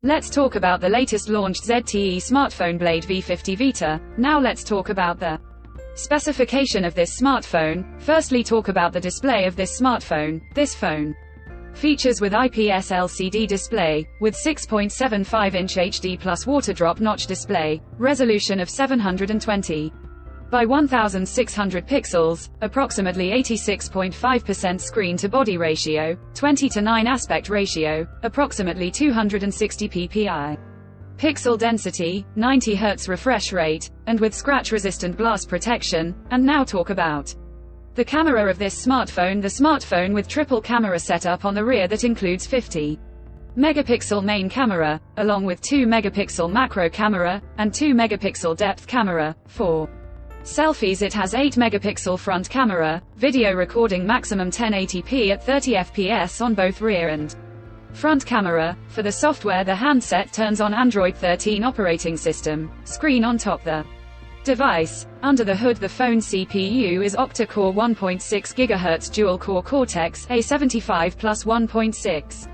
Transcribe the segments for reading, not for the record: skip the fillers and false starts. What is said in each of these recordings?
Let's talk about the latest launched ZTE smartphone Blade V50 VITA. Now let's talk about the specification of this smartphone. Firstly, talk about the display of this smartphone. This phone features with IPS LCD display, with 6.75-inch HD plus water drop notch display, resolution of 720 by 1600 pixels, approximately 86.5% screen-to-body ratio, 20:9 aspect ratio, approximately 260 ppi. Pixel density, 90 Hz refresh rate, and with scratch-resistant glass protection. And now talk about the camera of this smartphone. The smartphone with triple camera setup on the rear that includes 50 megapixel main camera, along with 2 megapixel macro camera, and 2 megapixel depth camera. For selfies it has 8 megapixel front camera, video recording maximum 1080p at 30 fps on both rear and front camera. For the software, the handset turns on Android 13 operating system. Screen on top the device. Under the hood, the phone CPU is octa-core 1.6 GHz dual-core Cortex-A75 plus 1.6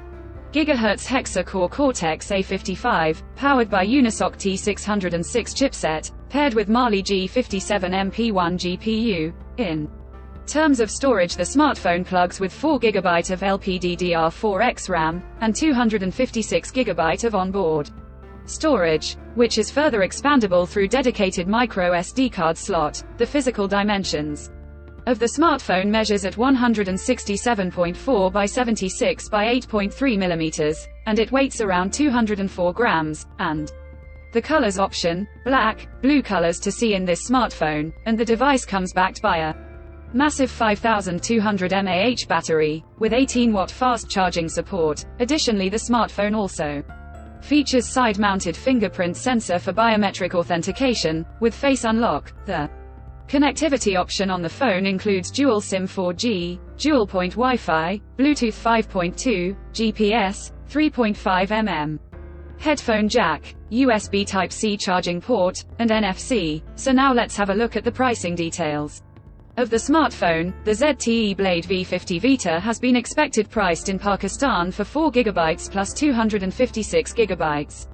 GHz hexa-core Cortex-A55, powered by Unisoc T606 chipset, paired with Mali G57 MP1 GPU. In terms of storage, the smartphone plugs with 4 GB of LPDDR4X RAM, and 256 GB of onboard storage, which is further expandable through dedicated micro SD card slot. The physical dimensions of the smartphone measures at 167.4 by 76 by 8.3 mm, and it weighs around 204 grams, and the colors option, black, blue colors to see in this smartphone, and the device comes backed by a massive 5200 mAh battery, with 18-watt fast charging support. Additionally, the smartphone also features side-mounted fingerprint sensor for biometric authentication, with face unlock. The connectivity option on the phone includes dual SIM 4G, dual-point Wi-Fi, Bluetooth 5.2, GPS, 3.5 mm headphone jack, USB Type-C charging port, and NFC. So now let's have a look at the pricing details of the smartphone. The ZTE Blade V50 VITA has been expected priced in Pakistan for 4 GB plus 256 GB.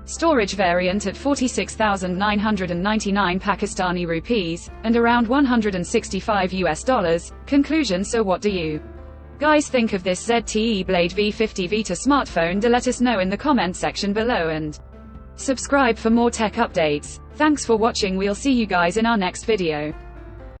Storage variant at 46,999 Pakistani rupees, and around $165 US. Conclusion: so what do you guys think of this ZTE Blade V50 VITA smartphone? Do let us know in the comment section below, and subscribe for more tech updates. Thanks for watching. We'll see you guys in our next video.